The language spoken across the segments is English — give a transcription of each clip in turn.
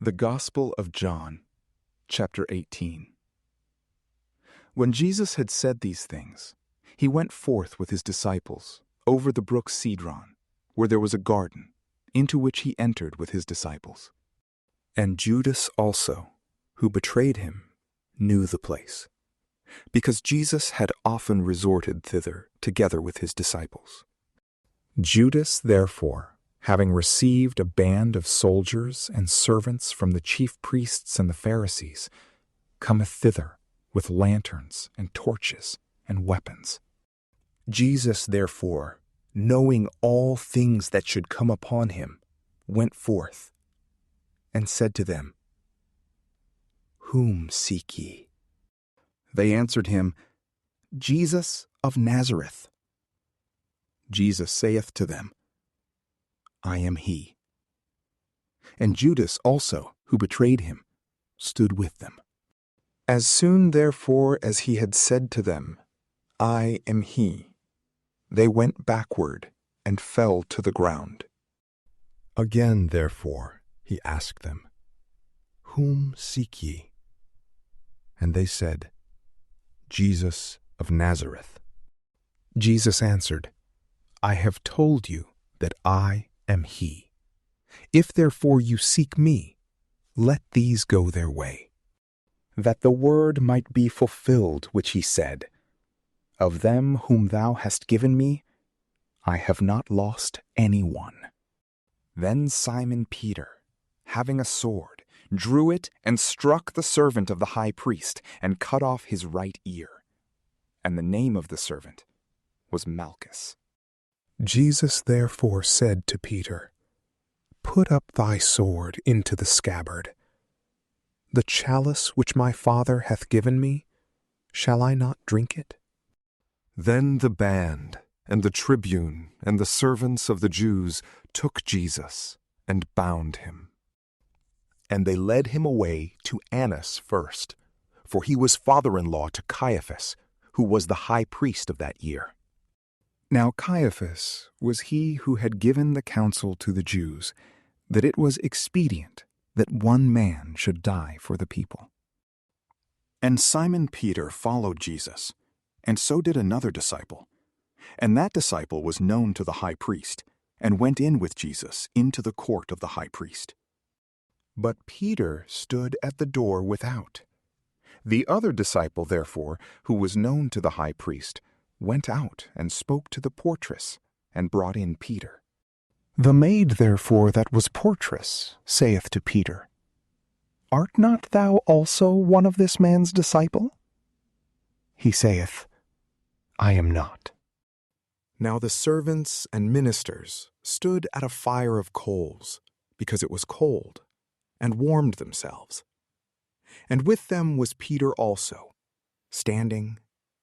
The Gospel of John, chapter 18. When Jesus had said these things, he went forth with his disciples over the brook Cedron, where there was a garden, into which he entered with his disciples. And Judas also, who betrayed him, knew the place, because Jesus had often resorted thither together with his disciples. Judas, therefore, having received a band of soldiers and servants from the chief priests and the Pharisees, cometh thither with lanterns and torches and weapons. Jesus, therefore, knowing all things that should come upon him, went forth, and said to them, Whom seek ye? They answered him, Jesus of Nazareth. Jesus saith to them, I am he. And Judas also, who betrayed him, stood with them. As soon therefore as he had said to them, I am he, they went backward and fell to the ground. Again therefore he asked them, Whom seek ye? And they said, Jesus of Nazareth. Jesus answered, I have told you that I am he. If therefore you seek me, let these go their way, that the word might be fulfilled which he said, Of them whom thou hast given me, I have not lost any one. Then Simon Peter, having a sword, drew it and struck the servant of the high priest, and cut off his right ear. And the name of the servant was Malchus. Jesus therefore said to Peter, Put up thy sword into the scabbard. The chalice which my Father hath given me, shall I not drink it? Then the band and the tribune and the servants of the Jews took Jesus and bound him. And they led him away to Annas first, for he was father-in-law to Caiaphas, who was the high priest of that year. Now Caiaphas was he who had given the counsel to the Jews, that it was expedient that one man should die for the people. And Simon Peter followed Jesus, and so did another disciple. And that disciple was known to the high priest, and went in with Jesus into the court of the high priest. But Peter stood at the door without. The other disciple, therefore, who was known to the high priest, went out and spoke to the portress, and brought in Peter. The maid, therefore, that was portress, saith to Peter, Art not thou also one of this man's disciple? He saith, I am not. Now the servants and ministers stood at a fire of coals, because it was cold, and warmed themselves. And with them was Peter also, standing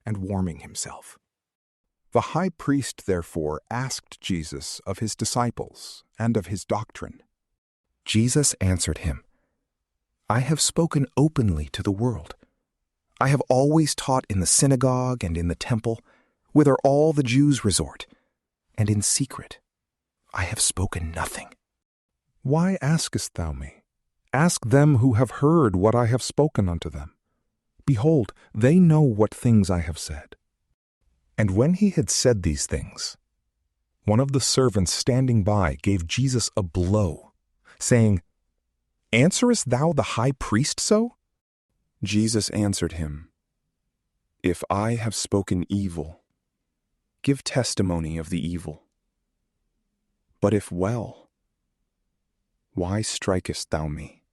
and warming himself. The high priest therefore asked Jesus of his disciples and of his doctrine. Jesus answered him, I have spoken openly to the world. I have always taught in the synagogue and in the temple, whither all the Jews resort, and in secret I have spoken nothing. Why askest thou me? Ask them who have heard what I have spoken unto them. Behold, they know what things I have said. And when he had said these things, one of the servants standing by gave Jesus a blow, saying, Answerest thou the high priest so? Jesus answered him, If I have spoken evil, give testimony of the evil. But if well, why strikest thou me?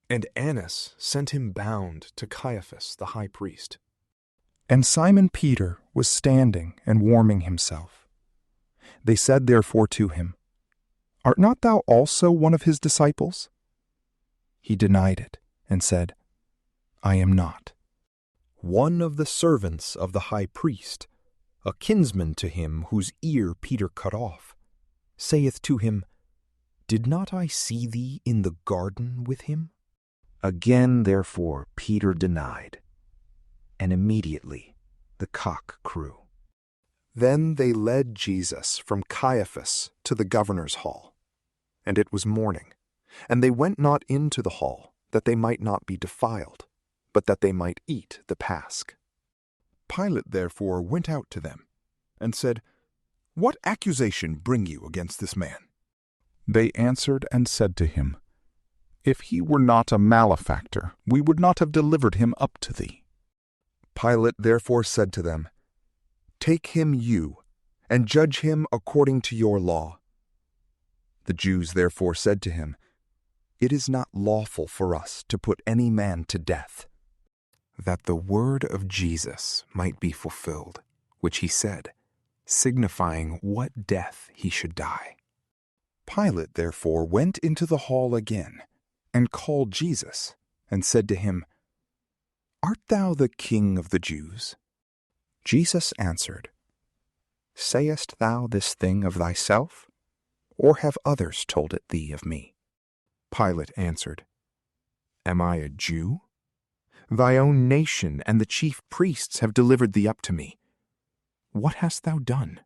And Annas sent him bound to Caiaphas the high priest. And Simon Peter was standing and warming himself. They said therefore to him, Art not thou also one of his disciples? He denied it, and said, I am not. One of the servants of the high priest, a kinsman to him whose ear Peter cut off, saith to him, Did not I see thee in the garden with him? Again therefore Peter denied, and immediately the cock crew. Then they led Jesus from Caiaphas to the governor's hall, and it was morning. And they went not into the hall, that they might not be defiled, but that they might eat the Pasch. Pilate therefore went out to them, and said, What accusation bring you against this man? They answered and said to him, If he were not a malefactor, we would not have delivered him up to thee. Pilate therefore said to them, Take him you, and judge him according to your law. The Jews therefore said to him, It is not lawful for us to put any man to death, that the word of Jesus might be fulfilled, which he said, signifying what death he should die. Pilate therefore went into the hall again, and called Jesus, and said to him, Art thou the King of the Jews? Jesus answered, Sayest thou this thing of thyself, or have others told it thee of me? Pilate answered, Am I a Jew? Thy own nation and the chief priests have delivered thee up to me. What hast thou done?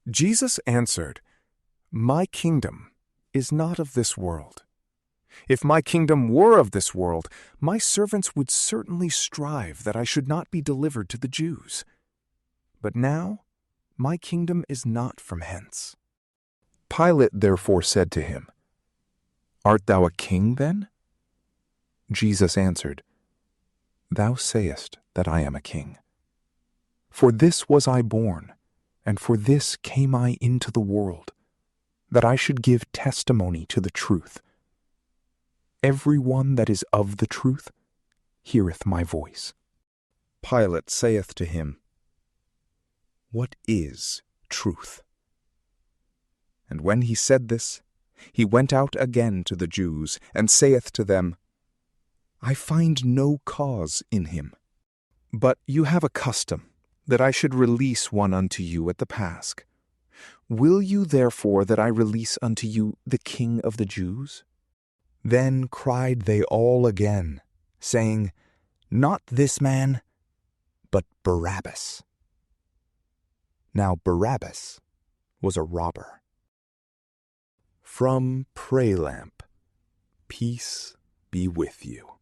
Jesus answered, My kingdom is not of this world. If my kingdom were of this world, my servants would certainly strive that I should not be delivered to the Jews. But now my kingdom is not from hence. Pilate therefore said to him, Art thou a king then? Jesus answered, Thou sayest that I am a king. For this was I born, and for this came I into the world, that I should give testimony to the truth. Every one that is of the truth heareth my voice. Pilate saith to him, What is truth? And when he said this, he went out again to the Jews, and saith to them, I find no cause in him. But you have a custom, that I should release one unto you at the Pasch. Will you therefore that I release unto you the King of the Jews? Then cried they all again, saying, Not this man, but Barabbas. Now Barabbas was a robber. From PrayLamp, peace be with you.